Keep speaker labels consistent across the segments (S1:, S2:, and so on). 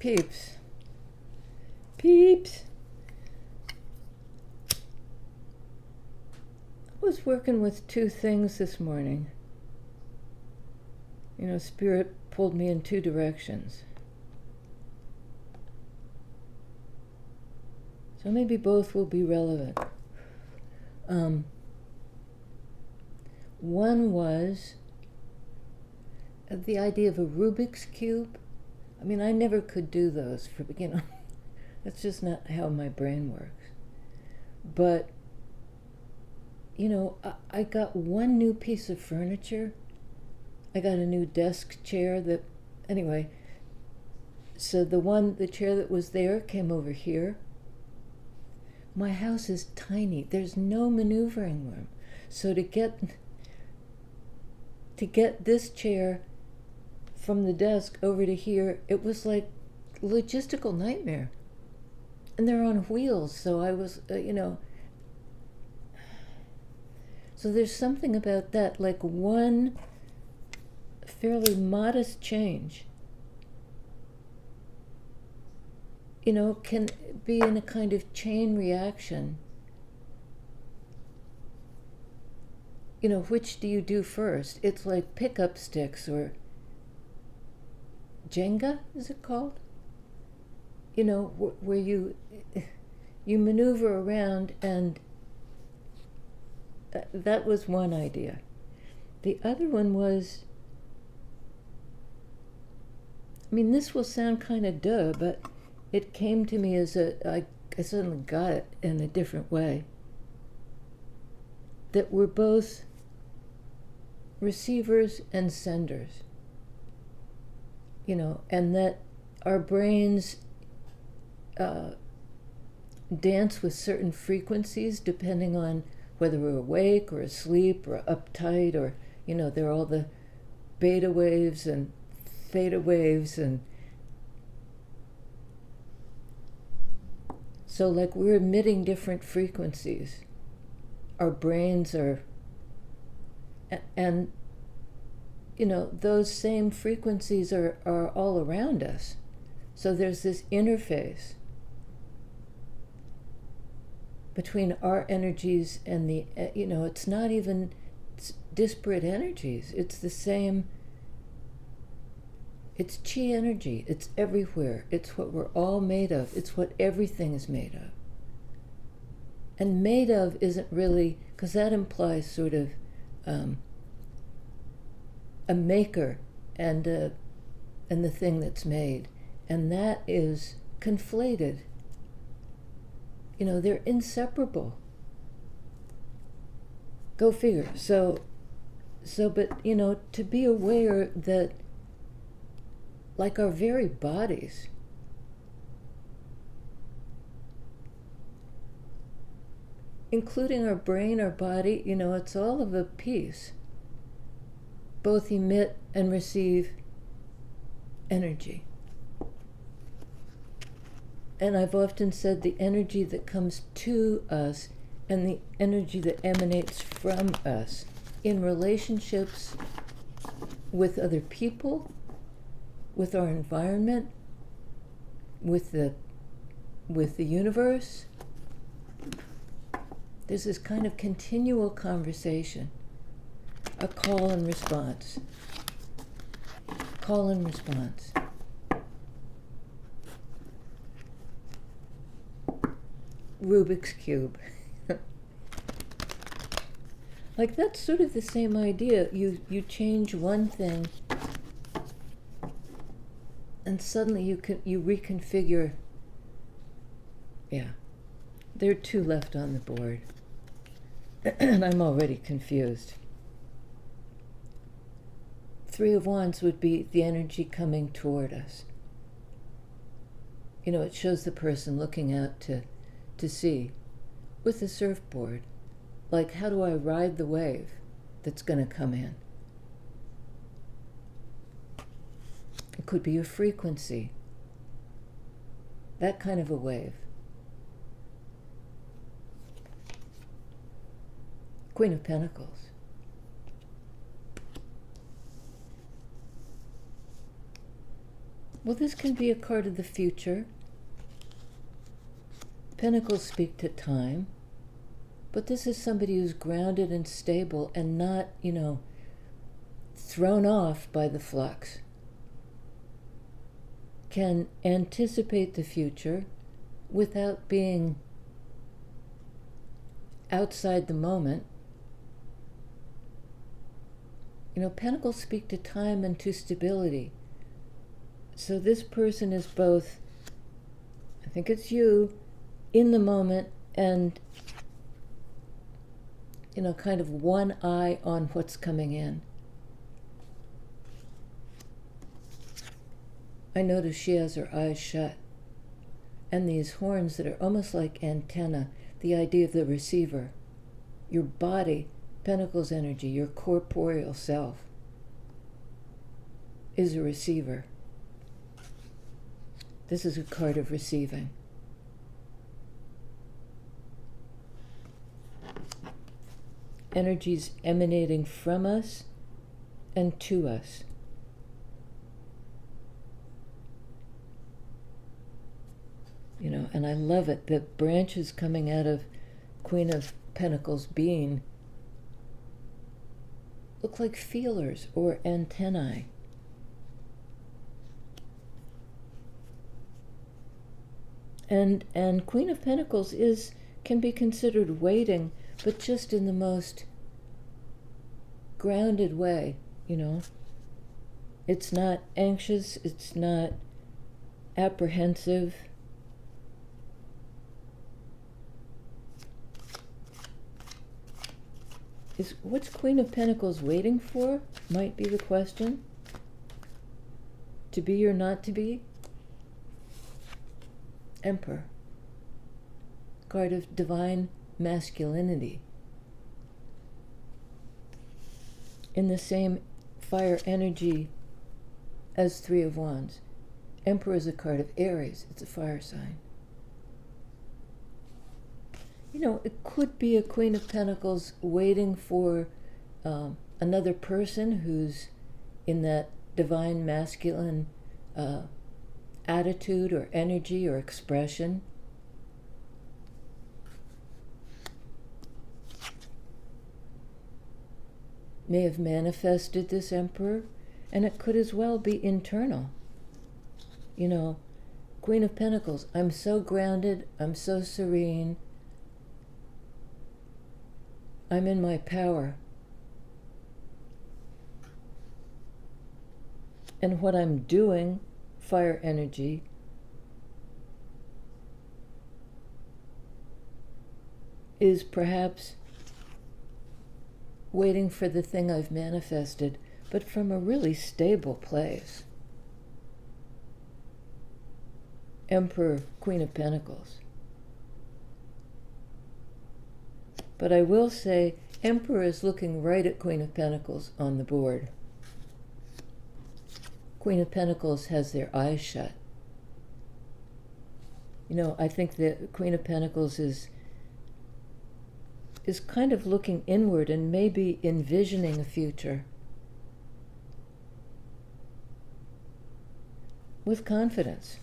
S1: Peeps. Peeps. I was working with two things this morning. You know, Spirit pulled me in two directions. So maybe both will be relevant. One was the idea of a Rubik's Cube. I mean, I never could do those for beginning. That's just not how my brain works. But, you know, I got one new piece of furniture. I got a new desk chair that, anyway, so the chair that was there came over here. My house is tiny. There's no maneuvering room. So to get this chair from the desk over to here, it was like a logistical nightmare. And they're on wheels, so I was, so there's something about that, like one fairly modest change, can be in a kind of chain reaction. Which do you do first? It's like pickup sticks or Jenga, is it called? Where you maneuver around, and that was one idea. The other one was, this will sound kind of duh, but it came to me as I suddenly got it in a different way. That we're both receivers and senders, and that our brains dance with certain frequencies depending on whether we're awake or asleep or uptight, or, there are all the beta waves and theta waves, and so like we're emitting different frequencies. Our brains are, and those same frequencies are all around us. So there's this interface between our energies and the, it's not even disparate energies. It's the same, it's chi energy. It's everywhere. It's what we're all made of. It's what everything is made of. And made of isn't really, because that implies sort of a maker and the thing that's made. And that is conflated. They're inseparable. Go figure. So, but, to be aware that, like our very bodies, including our brain, our body, it's all of a piece. Both emit and receive energy. And I've often said the energy that comes to us and the energy that emanates from us in relationships with other people, with our environment, with the universe. There's this kind of continual conversation, a call and response. Call and response. Rubik's Cube. Like, that's sort of the same idea. You change one thing, and suddenly you reconfigure. Yeah, there are two left on the board, and I'm already confused. Three of Wands would be the energy coming toward us. It shows the person looking out to sea with the surfboard. Like, how do I ride the wave that's going to come in? It could be a frequency, that kind of a wave. Queen of Pentacles. Well, this can be a card of the future. Pentacles speak to time, but this is somebody who's grounded and stable and not, thrown off by the flux. Can anticipate the future without being outside the moment. Pentacles speak to time and to stability. So this person is both, I think it's you, in the moment and, kind of one eye on what's coming in. I notice she has her eyes shut. And these horns that are almost like antenna, the idea of the receiver. Your body, Pentacles energy, your corporeal self is a receiver. This is a card of receiving. Energies emanating from us and to us. And I love it. The branches coming out of Queen of Pentacles being look like feelers or antennae. And Queen of Pentacles can be considered waiting, but just in the most grounded way, It's not anxious, it's not apprehensive. What's Queen of Pentacles waiting for? Might be the question. To be or not to be? Emperor. Card of divine masculinity. In the same fire energy as Three of Wands. Emperor is a card of Aries. It's a fire sign. It could be a Queen of Pentacles waiting for another person who's in that divine masculine attitude or energy or expression. May have manifested this Emperor, and it could as well be internal. Queen of Pentacles, I'm so grounded, I'm so serene, I'm in my power. And what I'm doing, fire energy, is perhaps waiting for the thing I've manifested, but from a really stable place. Emperor, Queen of Pentacles. But I will say, Emperor is looking right at Queen of Pentacles on the board. Queen of Pentacles has their eyes shut. I think that Queen of Pentacles is kind of looking inward and maybe envisioning a future with confidence.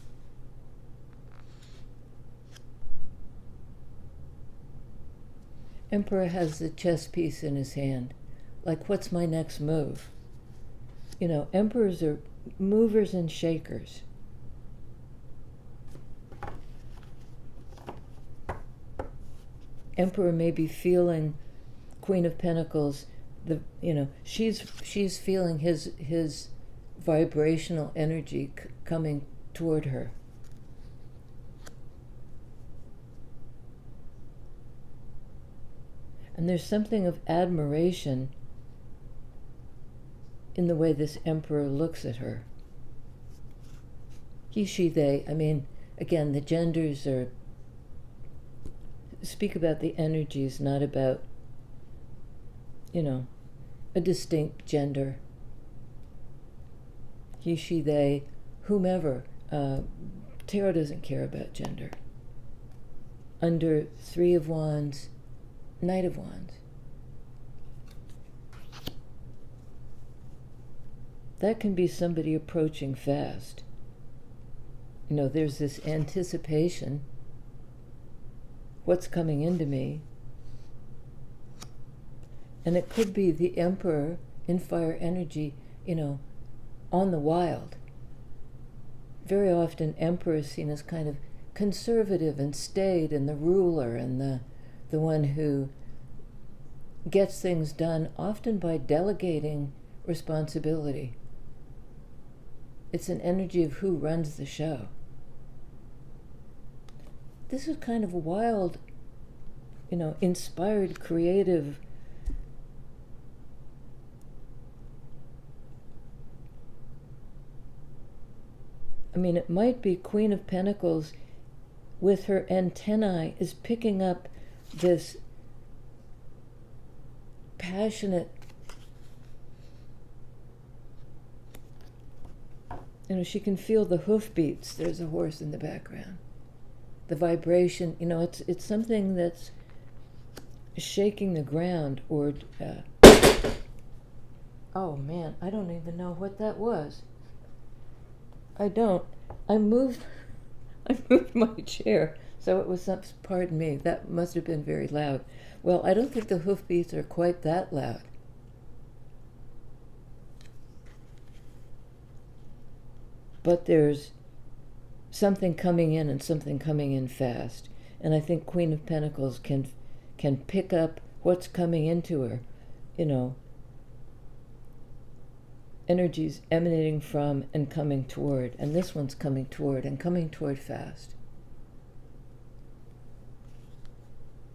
S1: Emperor has the chess piece in his hand. Like, what's my next move? Emperors are movers and shakers. Emperor may be feeling Queen of Pentacles, she's feeling his vibrational energy coming toward her. And there's something of admiration in the way this Emperor looks at her. He, she, they. Again, the genders speak about the energies, not about, a distinct gender. He, she, they, whomever. Tarot doesn't care about gender. Under Three of Wands, Knight of Wands. That can be somebody approaching fast. there's this anticipation. What's coming into me? And it could be the Emperor in fire energy, on the wild. Very often, Emperor is seen as kind of conservative and staid, and the ruler, and the one who gets things done, often by delegating responsibility. It's an energy of who runs the show. This is kind of a wild, inspired, creative, it might be Queen of Pentacles with her antennae is picking up this passionate, she can feel the hoofbeats. There's a horse in the background. The vibration, it's something that's shaking the ground, or oh man, I don't even know what that was. I moved my chair, so it was some, pardon me, that must have been very loud. Well, I don't think the hoofbeats are quite that loud. But there's something coming in, and something coming in fast. And I think Queen of Pentacles can pick up what's coming into her, energies emanating from and coming toward. And this one's coming toward, and coming toward fast.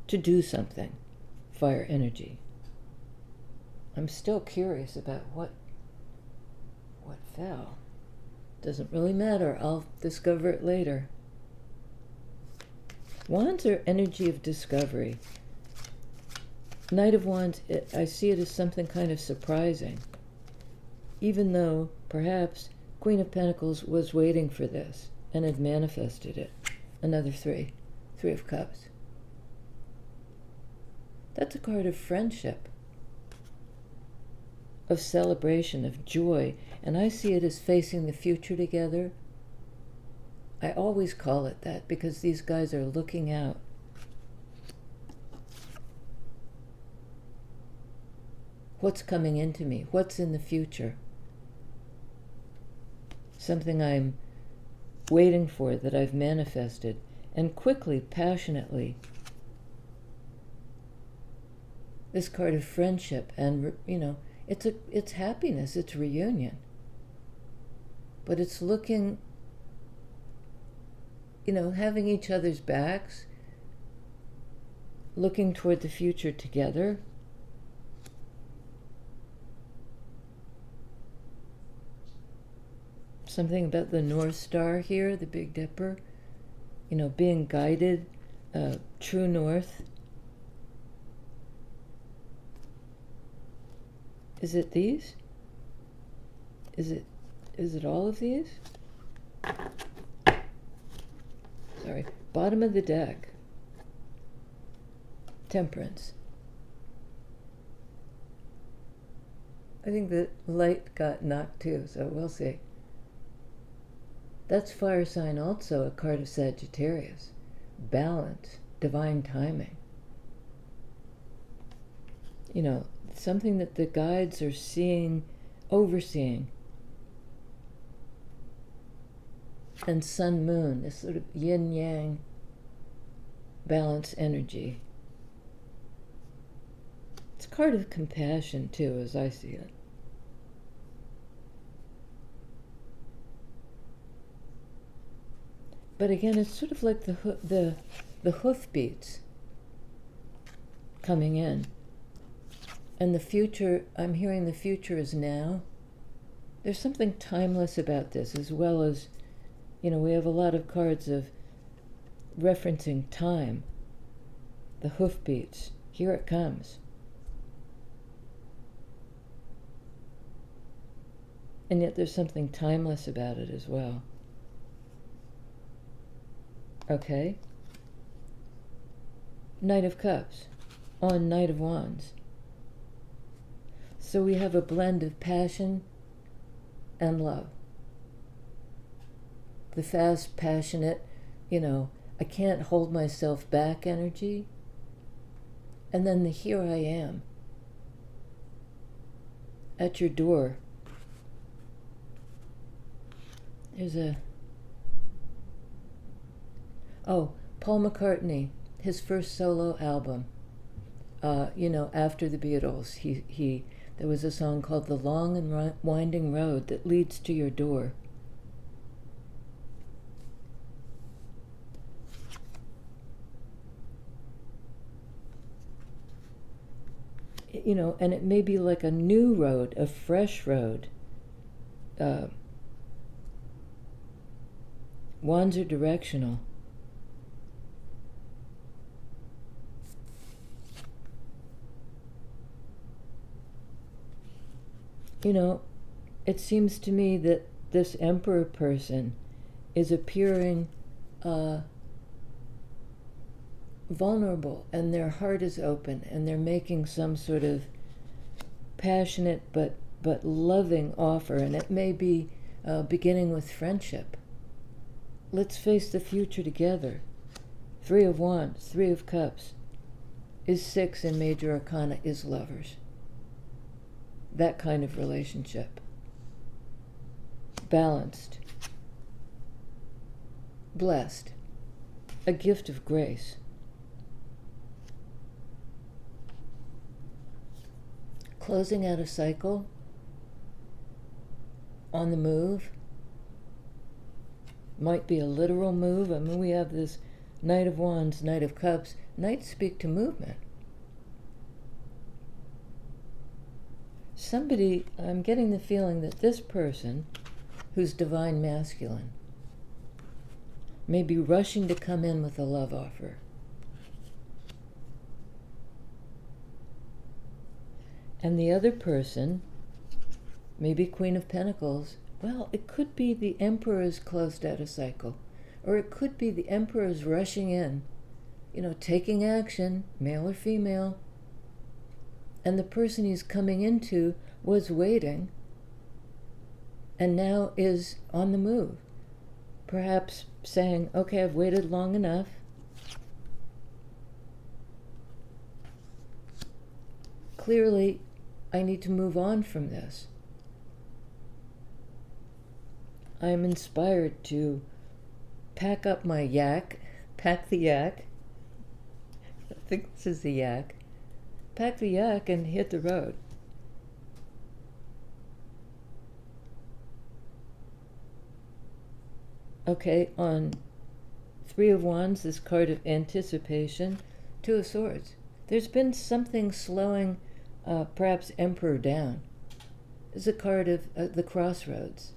S1: To do something. Fire energy. I'm still curious about what fell. Doesn't really matter. I'll discover it later. Wands are energy of discovery. Knight of Wands, I see it as something kind of surprising. Even though, perhaps, Queen of Pentacles was waiting for this and had manifested it. Another 3. 3 of Cups. That's a card of friendship, of celebration, of joy. And I see it as facing the future together. I always call it that because these guys are looking out. What's coming into me? What's in the future? Something I'm waiting for, that I've manifested, and quickly, passionately. This card of friendship, and it's happiness, it's reunion. But it's looking, having each other's backs, looking toward the future together. Something about the North Star here, the Big Dipper, being guided, true north. Is it these? Is it all of these? Sorry. Bottom of the deck. Temperance. I think the light got knocked too, so we'll see. That's fire sign also, a card of Sagittarius. Balance, divine timing. Something that the guides are seeing, overseeing. And sun, moon, this sort of yin-yang balance energy. It's a card of compassion too, as I see it. But again, it's sort of like the hoofbeats coming in. And the future, I'm hearing the future is now. There's something timeless about this, as well as, we have a lot of cards of referencing time. The hoofbeats. Here it comes. And yet there's something timeless about it as well. Okay. Knight of Cups on Knight of Wands. So we have a blend of passion and love. the fast, passionate, I can't hold myself back energy. And then the here I am at your door. There's Paul McCartney, his first solo album, after the Beatles, there was a song called The Long and Winding Road That Leads to Your Door. And it may be like a new road, a fresh road. Wands are directional. It seems to me that this Emperor person is appearing vulnerable, and their heart is open, and they're making some sort of passionate but loving offer, and it may be beginning with friendship. Let's face the future together. 3 of Wands, 3 of Cups is 6 in Major Arcana, is lovers. That kind of relationship. Balanced. Blessed. A gift of grace. Closing out a cycle. On the move. Might be a literal move. I mean, we have this Knight of Wands, Knight of Cups. Knights speak to movement. I'm getting the feeling that this person, who's divine masculine, may be rushing to come in with a love offer. And the other person, maybe Queen of Pentacles, well, it could be the Emperor's closed out a cycle, or it could be the Emperor's rushing in, taking action, male or female, and the person he's coming into was waiting and now is on the move. Perhaps saying, okay, I've waited long enough. Clearly, I need to move on from this. I'm inspired to pack up my yak, pack the yak. I think this is the yak. Pack the yak and hit the road. Okay, on 3 of Wands, this card of anticipation, 2 of Swords. There's been something slowing perhaps Emperor down. It's a card of the crossroads.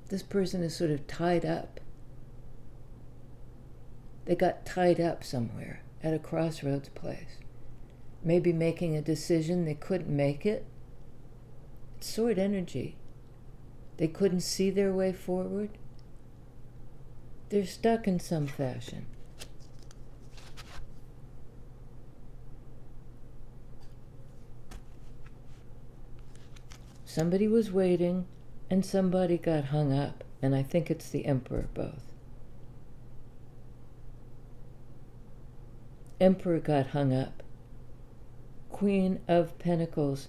S1: This person is sort of tied up. They got tied up somewhere at a crossroads place. Maybe making a decision, they couldn't make it. It's sword energy. They couldn't see their way forward. They're stuck in some fashion. Somebody was waiting, and somebody got hung up, and I think it's the Emperor both. Emperor got hung up. Queen of Pentacles.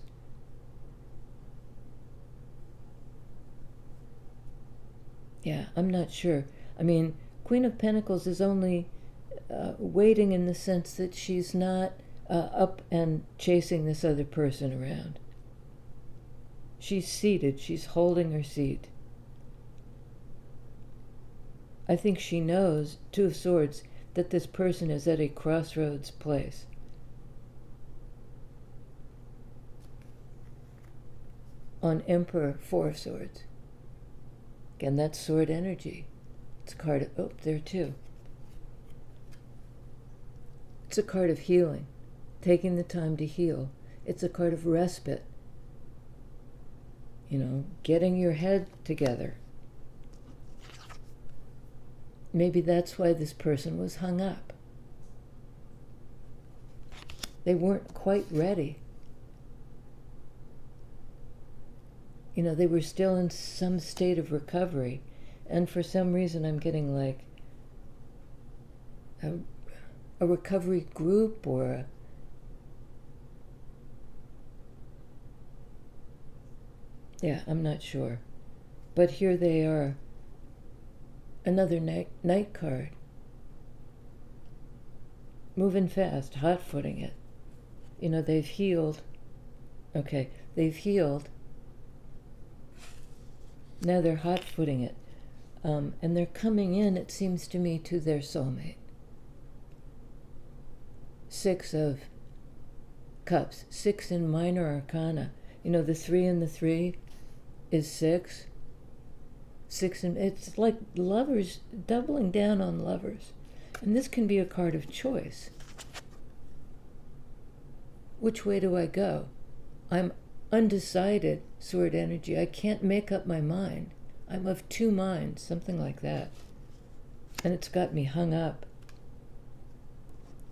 S1: Yeah, I'm not sure. I mean, Queen of Pentacles is only waiting in the sense that she's not up and chasing this other person around. She's seated. She's holding her seat. I think she knows, 2 of Swords, that this person is at a crossroads place. On Emperor, 4 of Swords. Again, that's sword energy. It's a card of, there too. It's a card of healing, taking the time to heal. It's a card of respite. Getting your head together. Maybe that's why this person was hung up. They weren't quite ready. They were still in some state of recovery, And for some reason I'm getting like a recovery group or yeah, I'm not sure. But here they are. Another night card. Moving fast, hot-footing it. They've healed. Okay, they've healed. Now they're hot-footing it. And they're coming in, it seems to me, to their soulmate. 6 of Cups. 6 in minor arcana. The 3 and the 3 is 6. 6 and it's like lovers, doubling down on lovers. And this can be a card of choice. Which way do I go? I'm undecided, sword energy. I can't make up my mind. I'm of 2 minds, something like that. And it's got me hung up.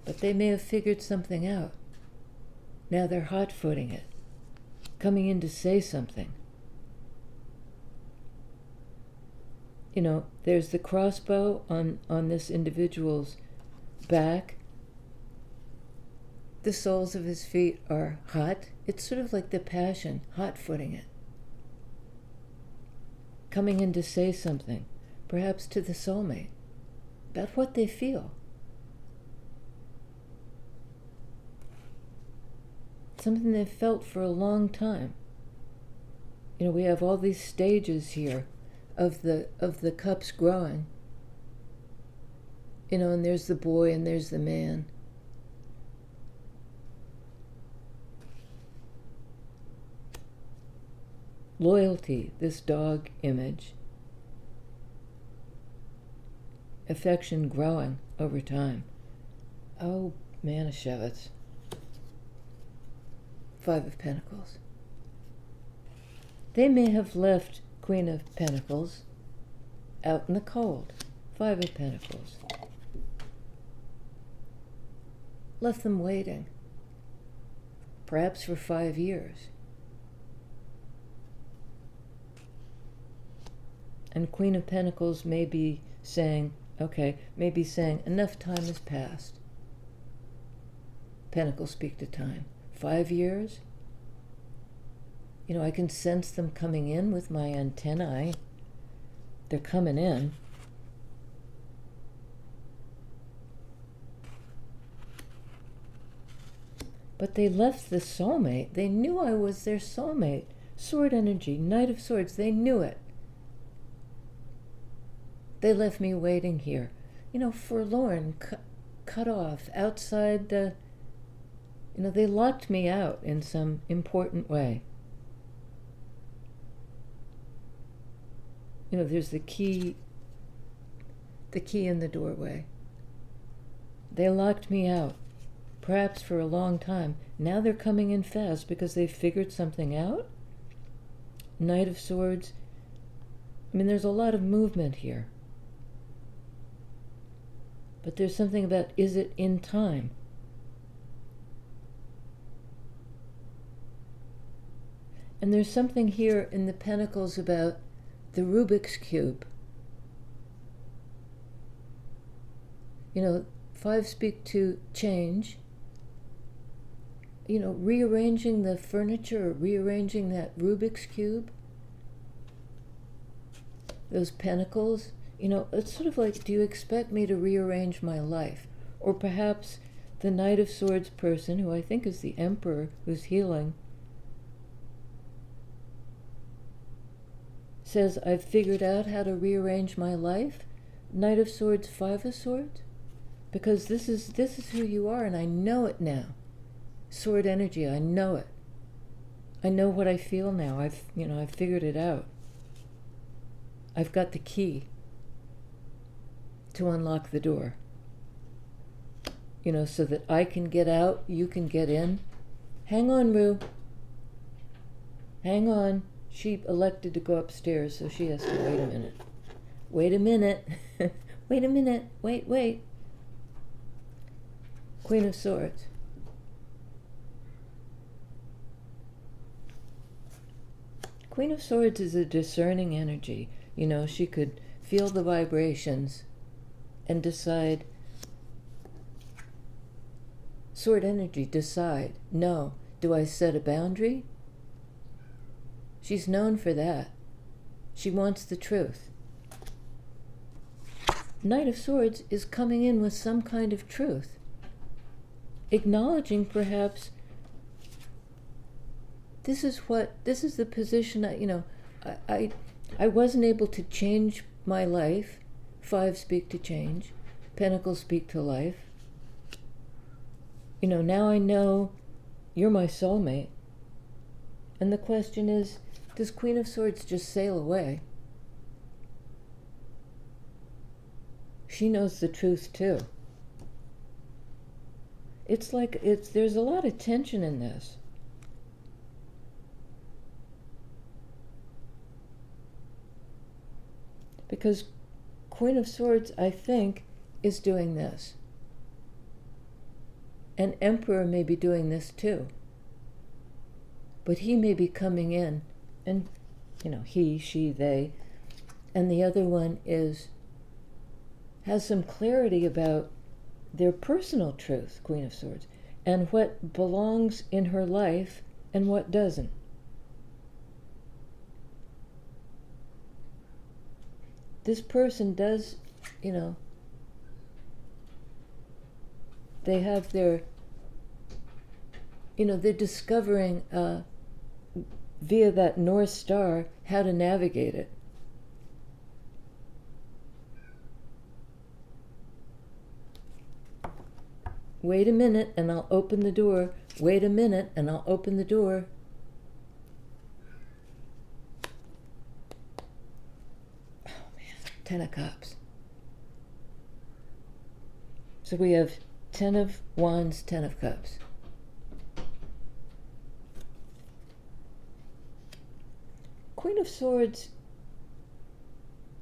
S1: But they may have figured something out. Now they're hot-footing it, coming in to say something. There's the crossbow on this individual's back. The soles of his feet are hot. It's sort of like the passion, hot-footing it. Coming in to say something, perhaps to the soulmate, about what they feel. Something they've felt for a long time. We have all these stages here of the cups growing. And there's the boy and there's the man. Loyalty, this dog image. Affection growing over time. Oh, Manischewitz. 5 of Pentacles. They may have left Queen of Pentacles out in the cold. 5 of Pentacles. Left them waiting. Perhaps for 5 years. And Queen of Pentacles may be saying, enough time has passed. Pentacles speak to time. 5 years? I can sense them coming in with my antennae. They're coming in. But they left the soulmate. They knew I was their soulmate. Sword energy, Knight of Swords, they knew it. They left me waiting here, forlorn, cut off, outside the, they locked me out in some important way. There's the key in the doorway. They locked me out, perhaps for a long time. Now they're coming in fast because they've figured something out. Knight of Swords. There's a lot of movement here. But there's something about, is it in time? And there's something here in the Pentacles about the Rubik's Cube. 5 speak to change. Rearranging the furniture or rearranging that Rubik's Cube. Those Pentacles. It's sort of like, do you expect me to rearrange my life? Or perhaps the Knight of Swords person, who I think is the Emperor who's healing, says, I've figured out how to rearrange my life. Knight of Swords, 5 of Swords. Because this is who you are, and I know it now. Sword energy, I know it. I know what I feel now. I've figured it out. I've got the key to unlock the door. So that I can get out, you can get in. Hang on, Rue. Hang on. She elected to go upstairs, so she has to wait a minute. Wait a minute. Wait a minute. Wait. Queen of Swords. Queen of Swords is a discerning energy. She could feel the vibrations, and decide. Sword energy, decide. No. Do I set a boundary? She's known for that. She wants the truth. Knight of Swords is coming in with some kind of truth. Acknowledging perhaps this is the position I wasn't able to change my life. Five speak to change. Pentacles speak to life. Now I know you're my soulmate. And the question is, does Queen of Swords just sail away? She knows the truth too. There's a lot of tension in this. Because Queen of Swords, I think, is doing this. And Emperor may be doing this too. But he may be coming in, and, he, she, they, and the other one has some clarity about their personal truth, Queen of Swords, and what belongs in her life and what doesn't. This person does, they have their, they're discovering via that North Star how to navigate it. Wait a minute and I'll open the door. Wait a minute and I'll open the door. Oh man, 10 of Cups. So we have 10 of Wands, 10 of Cups. Queen of Swords,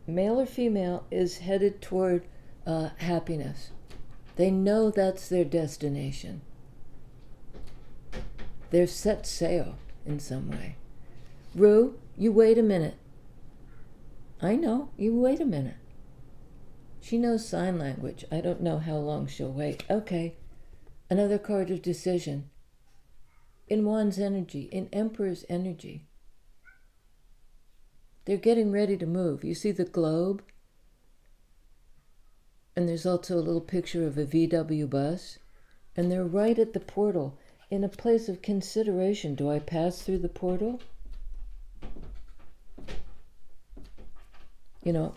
S1: male or female, is headed toward happiness. They know that's their destination. They've set sail in some way. Rue, you wait a minute. I know, you wait a minute. She knows sign language. I don't know how long she'll wait. Okay, another card of decision. In Wands energy, in Emperor's energy. They're getting ready to move. You see the globe? And there's also a little picture of a VW bus. And they're right at the portal, in a place of consideration. Do I pass through the portal?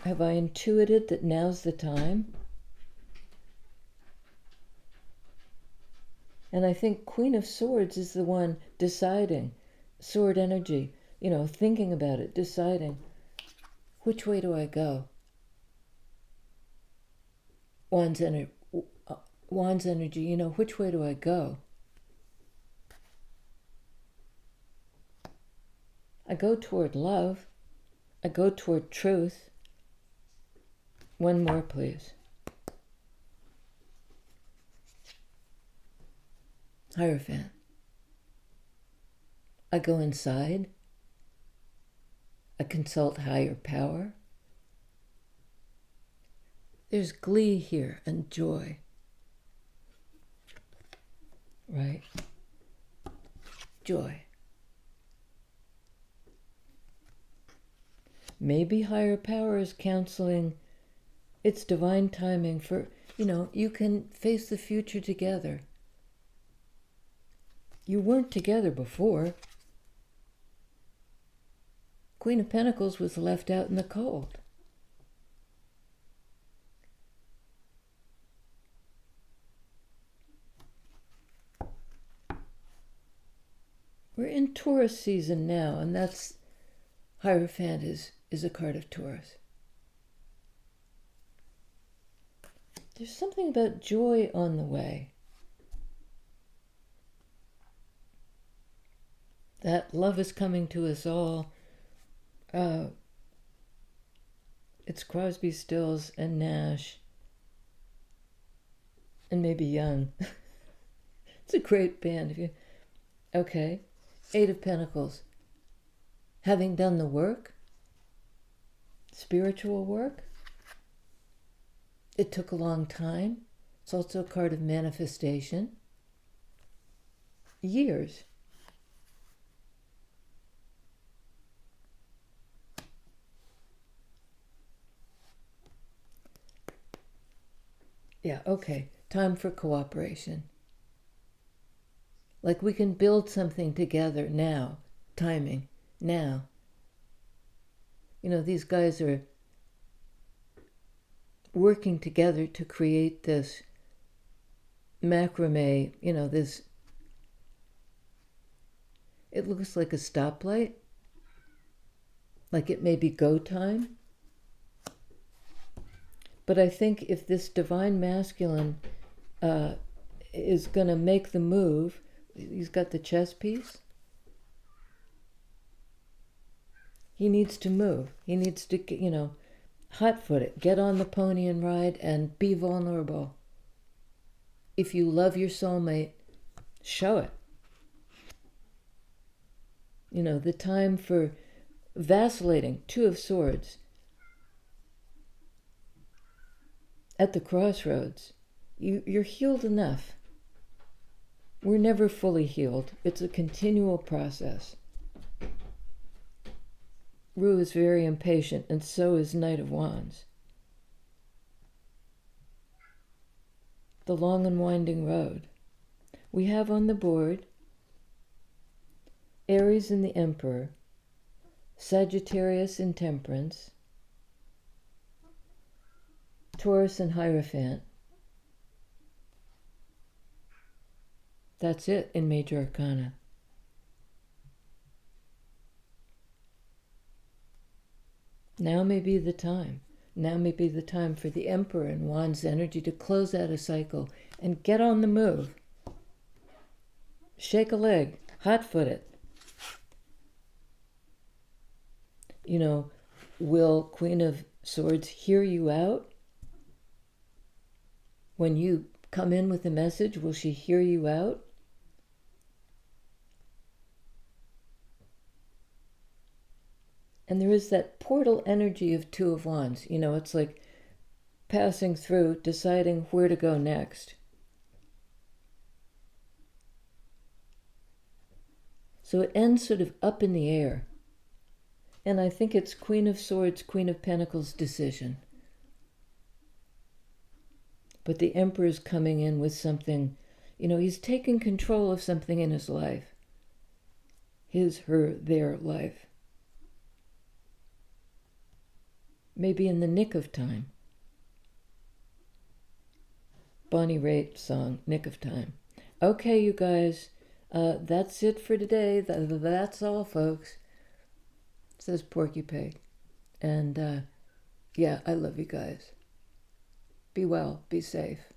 S1: Have I intuited that now's the time? And I think Queen of Swords is the one deciding, sword energy, thinking about it, deciding, which way do I go? Wands energy, which way do I go? I go toward love. I go toward truth. One more, please. Hierophant. I go inside. I consult higher power. There's glee here and joy. Right? Joy. Maybe higher power is counseling its divine timing for, you can face the future together. You weren't together before. Queen of Pentacles was left out in the cold. We're in Taurus season now, and that's Hierophant is a card of Taurus. There's something about joy on the way. That love is coming to us all. It's Crosby, Stills, and Nash, and maybe Young. It's a great band. Okay, 8 of Pentacles. Having done the work, spiritual work, It took a long time. It's also a card of manifestation. Years. Yeah, okay. Time for cooperation. Like we can build something together now. Timing. Now. You know, these guys are working together to create this macrame, you know, this, it looks like a stoplight, like it may be go time. But I think if this divine masculine is going to make the move, he's got the chess piece, he needs to move. He needs to, you know, hot-foot it, get on the pony and ride and be vulnerable. If you love your soulmate, show it. You know, the time for vacillating, Two of Swords. At the crossroads, you're healed enough. We're never fully healed. It's a continual process. Rue is very impatient, and so is Knight of Wands. The long and winding road. We have on the board Aries and the Emperor, Sagittarius and Temperance, Taurus and Hierophant. That's it in Major Arcana. Now may be the time. Now may be the time for the Emperor and Wands energy to close out a cycle and get on the move. Shake a leg, hot-foot it. You know, will Queen of Swords hear you out? When you come in with a message, will she hear you out? And there is that portal energy of Two of Wands. You know, it's like passing through, deciding where to go next. So it ends sort of up in the air. And I think it's Queen of Swords, Queen of Pentacles decision. But the Emperor's coming in with something, you know, he's taking control of something in his life. His, her, their life. Maybe in the nick of time. Bonnie Raitt song, Nick of Time. Okay, you guys, that's it for today. That's all, folks. Says Porky Pig. And yeah, I love you guys. Be well, be safe.